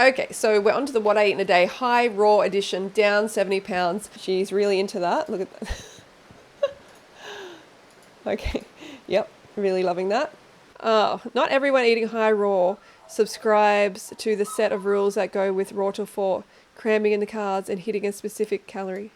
Okay, so we're on to the What I Eat in a Day High Raw Edition, down 70 pounds. She's really into that. Look at that. Okay, yep, really loving that. Oh, not everyone eating high raw subscribes to the set of rules that go with raw till 4, cramming in the carbs and hitting a specific calorie.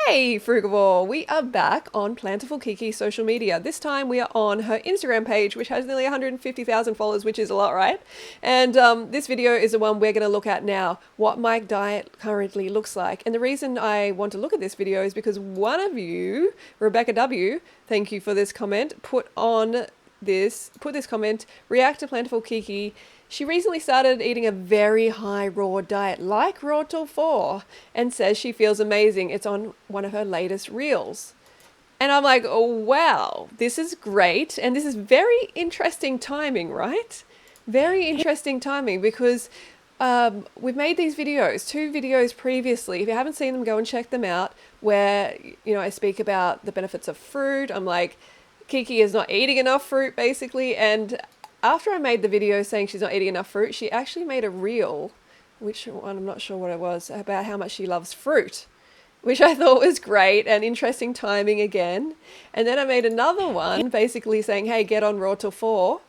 Hey Frugivore, we are back on Plantifulkiki social media. This time we are on her Instagram page, which has nearly 150,000 followers, which is a lot, right? And this video is the one we're going to look at now, what my diet currently looks like. And the reason I want to look at this video is because one of you, Rebecca W, thank you for this comment, put this comment, react to Plantifulkiki. She recently started eating a very high raw diet, like raw till 4, and says she feels amazing. It's on one of her latest reels. And I'm like, oh, wow, this is great. And this is very interesting timing, right? Very interesting timing because we've made these videos, 2 videos previously. If you haven't seen them, go and check them out, where, I speak about the benefits of fruit. I'm like, Kiki is not eating enough fruit, basically. And after I made the video saying she's not eating enough fruit, she actually made a reel, which one, I'm not sure what it was, about how much she loves fruit, which I thought was great and interesting timing again. And then I made another one basically saying, hey, get on raw till 4.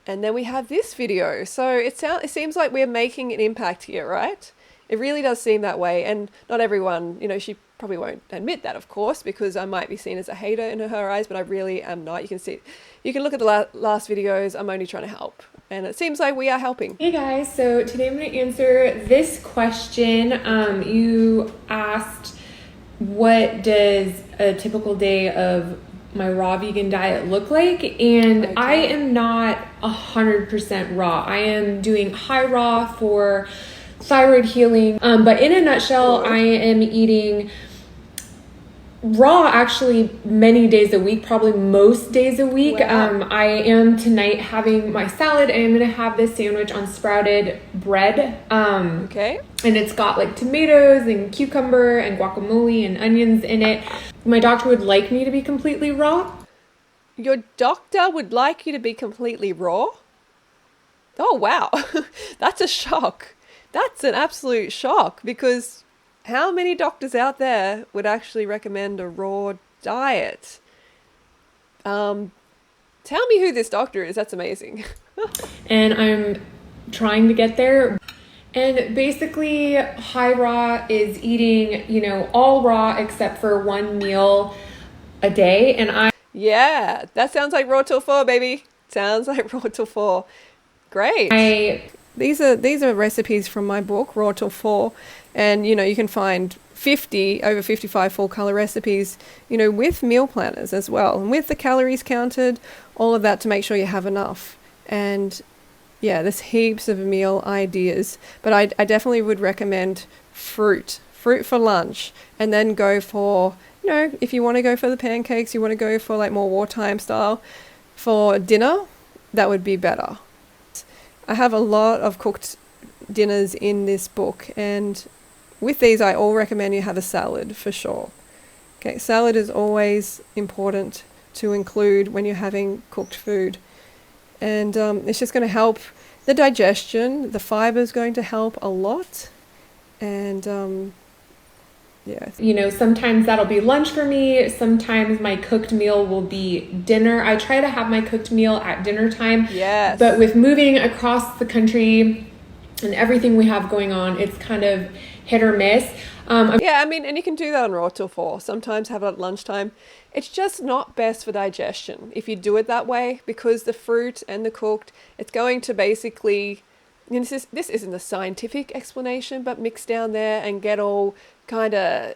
And then we have this video. So it seems like we're making an impact here, right? It really does seem that way. And not everyone, she probably won't admit that, of course, because I might be seen as a hater in her eyes, but I really am not. You can look at the last videos. I'm only trying to help. And it seems like we are helping. Hey guys, so today I'm going to answer this question. You asked, what does a typical day of my raw vegan diet look like? And okay. I am not 100% raw. I am doing high raw for thyroid healing. But in a nutshell, I am eating raw actually many days a week, probably most days a week. Wow. I am tonight having my salad. I am going to have this sandwich on sprouted bread. Okay. And it's got like tomatoes and cucumber and guacamole and onions in it. My doctor would like me to be completely raw. Your doctor would like you to be completely raw? Oh, wow. That's a shock. That's an absolute shock, because how many doctors out there would actually recommend a raw diet? Tell me who this doctor is. That's amazing. And I'm trying to get there. And basically, high raw is eating, all raw except for 1 meal a day. Yeah, that sounds like raw till 4, baby. Sounds like raw till 4. Great. These are recipes from my book, Raw Till 4, and you can find over 55 full color recipes, with meal planners as well, and with the calories counted, all of that to make sure you have enough. And yeah, there's heaps of meal ideas, but I definitely would recommend fruit for lunch, and then go for, if you want to go for the pancakes, you want to go for like more wartime style for dinner, that would be better. I have a lot of cooked dinners in this book, and with these I all recommend you have a salad for sure. Okay, salad is always important to include when you're having cooked food, and it's just going to help the digestion. The fiber is going to help a lot, and yeah. Sometimes that'll be lunch for me. Sometimes my cooked meal will be dinner. I try to have my cooked meal at dinner time. Yes. But with moving across the country and everything we have going on, it's kind of hit or miss. Yeah, and you can do that on raw till 4. Sometimes have it at lunchtime. It's just not best for digestion if you do it that way, because the fruit and the cooked, it's going to basically, this isn't a scientific explanation, but mix down there and get all kind of,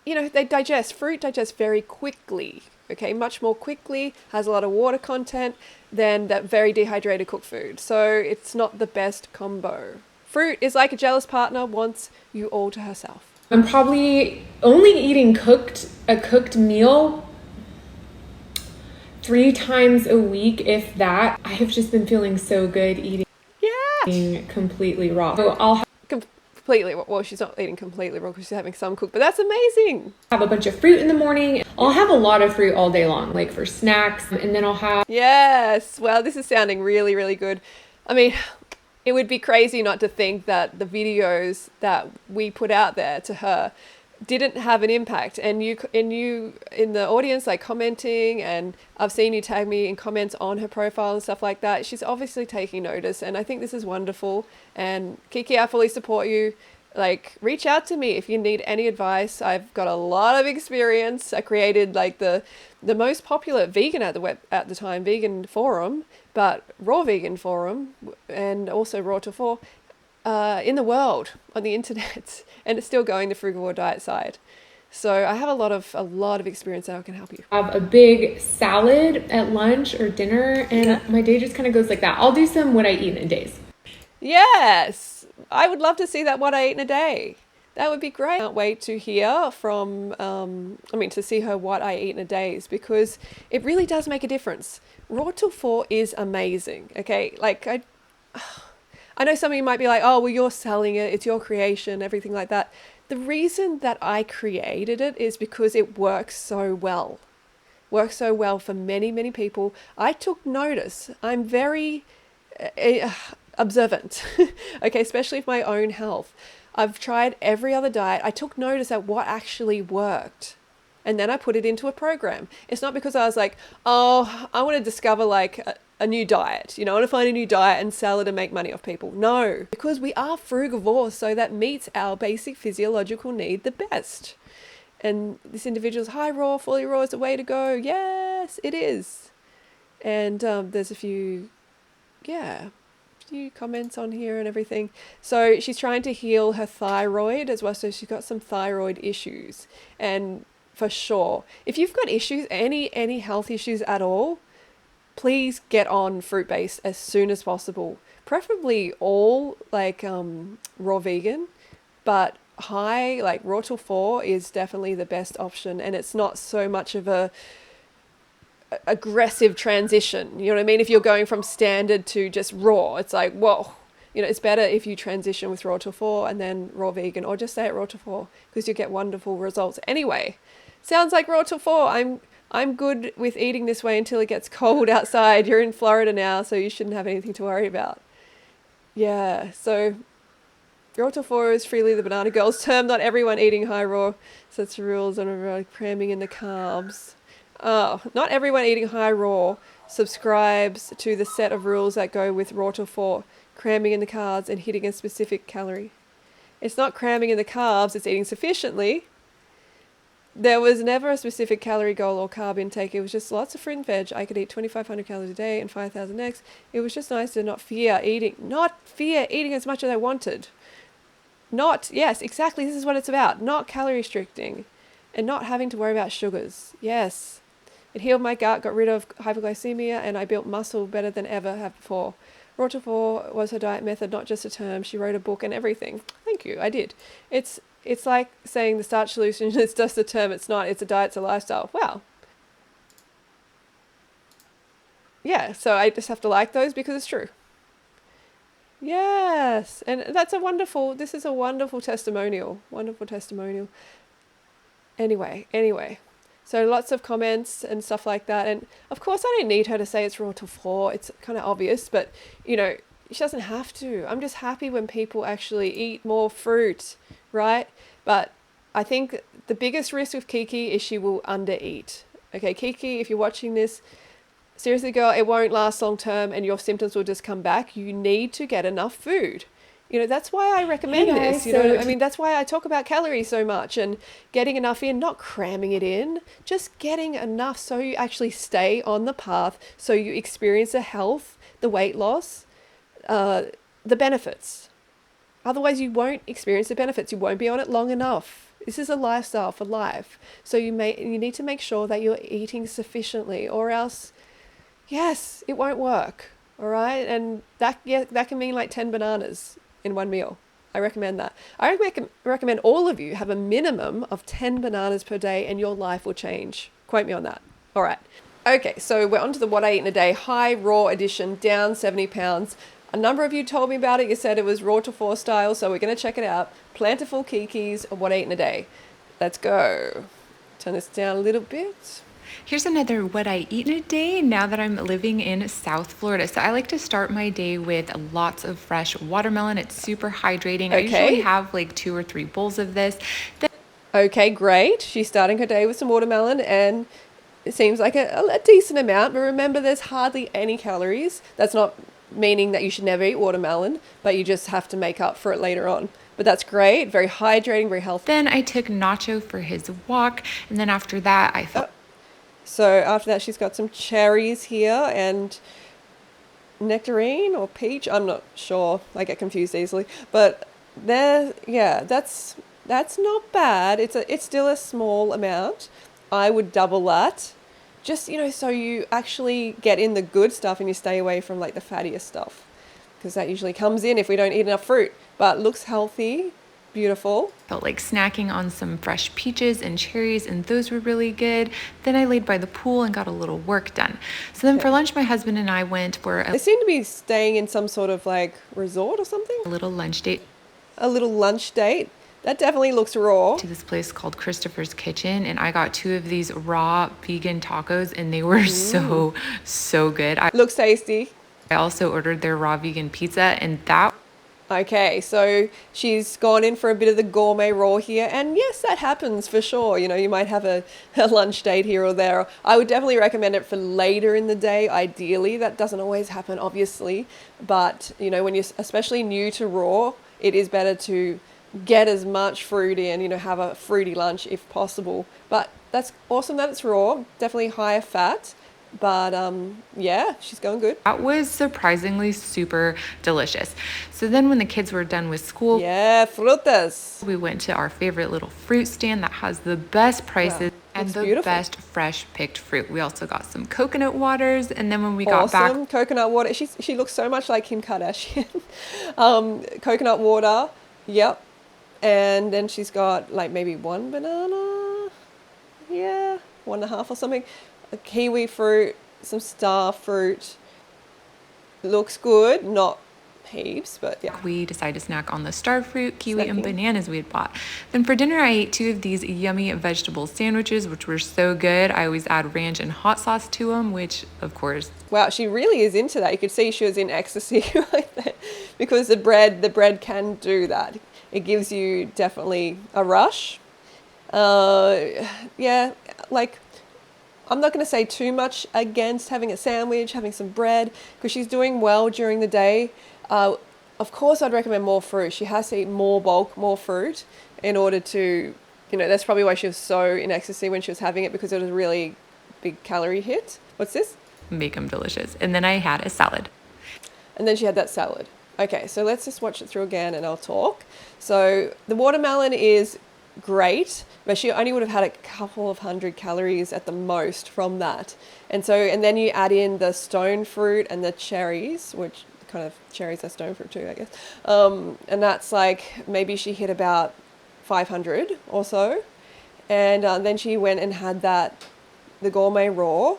fruit digests very quickly, okay, much more quickly, has a lot of water content than that very dehydrated cooked food. So it's not the best combo. Fruit is like a jealous partner, wants you all to herself. I'm probably only eating a cooked meal 3 times a week, if that. I have just been feeling so good eating completely raw. So I'll have completely, well, she's not eating completely raw because she's having some cooked, but that's amazing. Have a bunch of fruit in the morning. I'll have a lot of fruit all day long, like for snacks, and then I'll have... Yes, well, this is sounding really, really good. I mean, it would be crazy not to think that the videos that we put out there to her didn't have an impact. And you in the audience, like commenting, and I've seen you tag me in comments on her profile and stuff like that. She's obviously taking notice, and I think this is wonderful. And Kiki, I fully support you. Like, reach out to me if you need any advice. I've got a lot of experience. I created like the most popular vegan at the time, vegan forum, but raw vegan forum, and also raw to 4 in the world on the internet, and it's still going the Frugivore diet side. So I have a lot of experience that I can help you. Have a big salad at lunch or dinner, and my day just kind of goes like that. I'll do some what I eat in days. Yes, I would love to see that what I eat in a day. That would be great. I can't wait to hear from, to see her what I eat in a days, because it really does make a difference. Raw till 4 is amazing. Okay, like I know some of you might be like, oh, well, you're selling it, it's your creation, everything like that. The reason that I created it is because it works so well. Works so well for many, many people. I took notice. I'm very observant, okay, especially of my own health. I've tried every other diet. I took notice at what actually worked. And then I put it into a program. It's not because I was like, oh, I want to discover like a new diet. I want to find a new diet and sell it and make money off people. No, because we are frugivores, so that meets our basic physiological need the best. And this individual's high raw, fully raw is the way to go. Yes, it is. And there's a few comments on here and everything. So she's trying to heal her thyroid as well. So she's got some thyroid issues. And for sure, if you've got issues, any health issues at all, please get on fruit-based as soon as possible. Preferably all like raw vegan, but high, like raw till 4 is definitely the best option. And it's not so much of a aggressive transition. You know what I mean? If you're going from standard to just raw, it's like, whoa, it's better if you transition with raw till 4 and then raw vegan, or just stay at raw till 4, because you get wonderful results. Anyway, sounds like raw till 4. I'm good with eating this way until it gets cold outside. You're in Florida now, so you shouldn't have anything to worry about. Yeah, so raw till 4 is Freelee the banana girl's term. Not everyone eating high raw sets the rules on cramming in the carbs. Oh, not everyone eating high raw subscribes to the set of rules that go with raw till 4, cramming in the carbs and hitting a specific calorie. It's not cramming in the carbs, it's eating sufficiently. There was never a specific calorie goal or carb intake. It was just lots of fruit and veg. I could eat 2,500 calories a day and 5,000 eggs. It was just nice to not fear eating as much as I wanted. Yes, exactly, this is what it's about. Not calorie restricting and not having to worry about sugars. Yes. It healed my gut, got rid of hypoglycemia, and I built muscle better than ever have before. Raw till 4 was her diet method, not just a term. She wrote a book and everything. Thank you, I did. It's like saying the starch solution is just a term. It's not. It's a diet, it's a lifestyle. Wow. Yeah, so I just have to like those because it's true. Yes, and this is a wonderful testimonial. Wonderful testimonial. Anyway. So lots of comments and stuff like that. And of course, I don't need her to say it's raw till 4. It's kind of obvious, but she doesn't have to. I'm just happy when people actually eat more fruit, right? But I think the biggest risk with Kiki is she will undereat. Okay, Kiki, if you're watching this, seriously, girl, it won't last long term and your symptoms will just come back. You need to get enough food. That's why I recommend this. That's why I talk about calories so much, and getting enough in, not cramming it in, just getting enough so you actually stay on the path, so you experience the health, the weight loss, the benefits. Otherwise, you won't experience the benefits. You won't be on it long enough. This is a lifestyle for life. So you need to make sure that you're eating sufficiently, or else, yes, it won't work. All right, and that can mean like 10 bananas in one meal. I recommend that. I recommend all of you have a minimum of 10 bananas per day and your life will change. Quote me on that. All right. Okay, so we're on to the what I eat in a day, high raw edition, down 70 pounds. A number of you told me about it. You said it was raw to 4 style, so we're going to check it out. Plantifulkiki's what I eat in a day. Let's go. Turn this down a little bit. Here's another what I eat in a day now that I'm living in South Florida. So I like to start my day with lots of fresh watermelon. It's super hydrating. I usually Okay. have like 2 or 3 bowls of this. Then Okay, great. She's starting her day with some watermelon, and it seems like a decent amount, but remember there's hardly any calories. That's not meaning that you should never eat watermelon, but you just have to make up for it later on. But that's great, very hydrating, very healthy. I took Nacho for his walk, and then after that I felt So after that, she's got some cherries here and nectarine or peach. I'm not sure. I get confused easily. But there, yeah, that's not bad. It's still a small amount. I would double that. Just, so you actually get in the good stuff and you stay away from like the fattier stuff. Because that usually comes in if we don't eat enough fruit. But looks healthy, beautiful. felt like snacking on some fresh peaches and cherries, and those were really good. Then I laid by the pool and got a little work done. So then for lunch, my husband and I went for They seem to be staying in some sort of like resort or something. a little lunch date A little lunch date. That definitely looks raw. to this place called Christopher's Kitchen, and I got 2 of these raw vegan tacos, and they were so good. Looks tasty. I also ordered their raw vegan pizza, and that Okay, so she's gone in for a bit of the gourmet raw here, and yes, that happens for sure. You might have a lunch date here or there. I would definitely recommend it for later in the day, ideally. That doesn't always happen, obviously, but when you're especially new to raw, it is better to get as much fruit in, have a fruity lunch if possible. But that's awesome that it's raw, definitely higher fat. But yeah, she's going good. was surprisingly super delicious. So then when the kids were done with school, Yeah, frutas. we went to our favorite little fruit stand that has the best prices and looks the beautiful. best fresh picked fruit. We also got some coconut waters, and then when we got back, Awesome. Coconut water. She looks so much like Kim Kardashian. Coconut water. Yep. And then she's got like maybe 1 banana. Yeah, 1.5 or something. A kiwi fruit, some star fruit. Looks good. Not heaps, but yeah. we decided to snack on the star fruit, kiwi, and Snacking. bananas we had bought. Then for dinner, I ate 2 of these yummy vegetable sandwiches, which were so good. I always add ranch and hot sauce to them, which of course Wow, she really is into that. You could see she was in ecstasy right there, because the bread can do that. It gives you definitely a rush. Yeah, like I'm not going to say too much against having a sandwich, having some bread, because she's doing well during the day. Of course, I'd recommend more fruit. She has to eat more bulk, more fruit, in order to, that's probably why she was so in ecstasy when she was having it, because it was a really big calorie hit. What's this? make them delicious. And then I had a salad. And then she had that salad. Okay, so let's just watch it through again and I'll talk. So the watermelon is great, but she only would have had a couple of 100 calories at the most from that. And then you add in the stone fruit and the cherries, which kind of cherries are stone fruit too, I guess. And that's like, maybe she hit about 500 or so. And then she went and had the gourmet raw.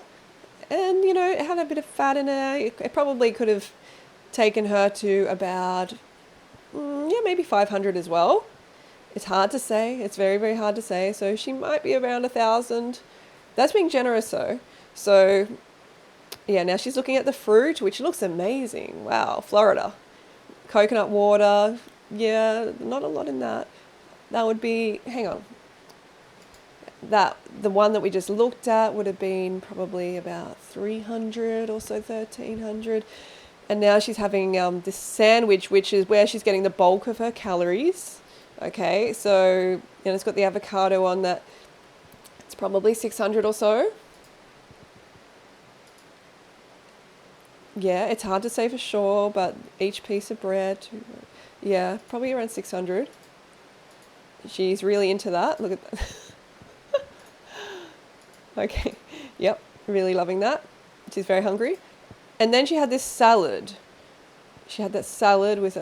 And, it had a bit of fat in it. It probably could have taken her to about, maybe 500 as well. It's hard to say. It's very, very hard to say. So she might be around 1,000. That's being generous, though. So, yeah, now she's looking at the fruit, which looks amazing. Wow, Florida. Coconut water. Yeah, not a lot in that. That would be, hang on. The one that we just looked at would have been probably about 300 or so, 1,300. And now she's having this sandwich, which is where she's getting the bulk of her calories. Okay, so it's got the avocado on that. It's probably 600 or so. Yeah, it's hard to say for sure, but each piece of bread, yeah, probably around 600. She's really into that. Look at that. Okay, yep, really loving that. She's very hungry. And then she had this salad. She had that salad with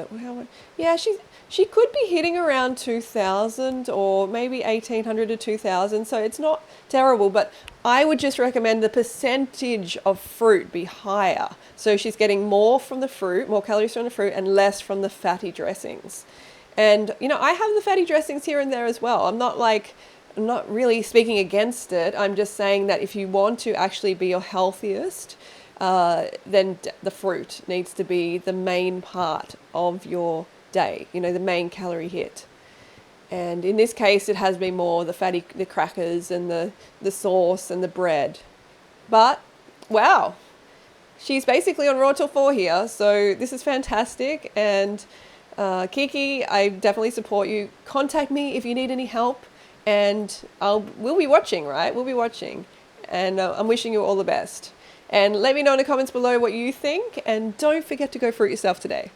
she could be hitting around 2,000 or maybe 1,800 to 2,000. So it's not terrible, but I would just recommend the percentage of fruit be higher. So she's getting more from the fruit, more calories from the fruit, and less from the fatty dressings. And, I have the fatty dressings here and there as well. I'm not like not really speaking against it. I'm just saying that if you want to actually be your healthiest, then the fruit needs to be the main part of your day, you know, the main calorie hit. And in this case, it has been more the crackers and the sauce and the bread. But, wow, she's basically on Raw Till 4 here, so this is fantastic. And Kiki, I definitely support you. Contact me if you need any help, and we'll be watching, right? We'll be watching. And I'm wishing you all the best. And let me know in the comments below what you think, and don't forget to go fruit yourself today.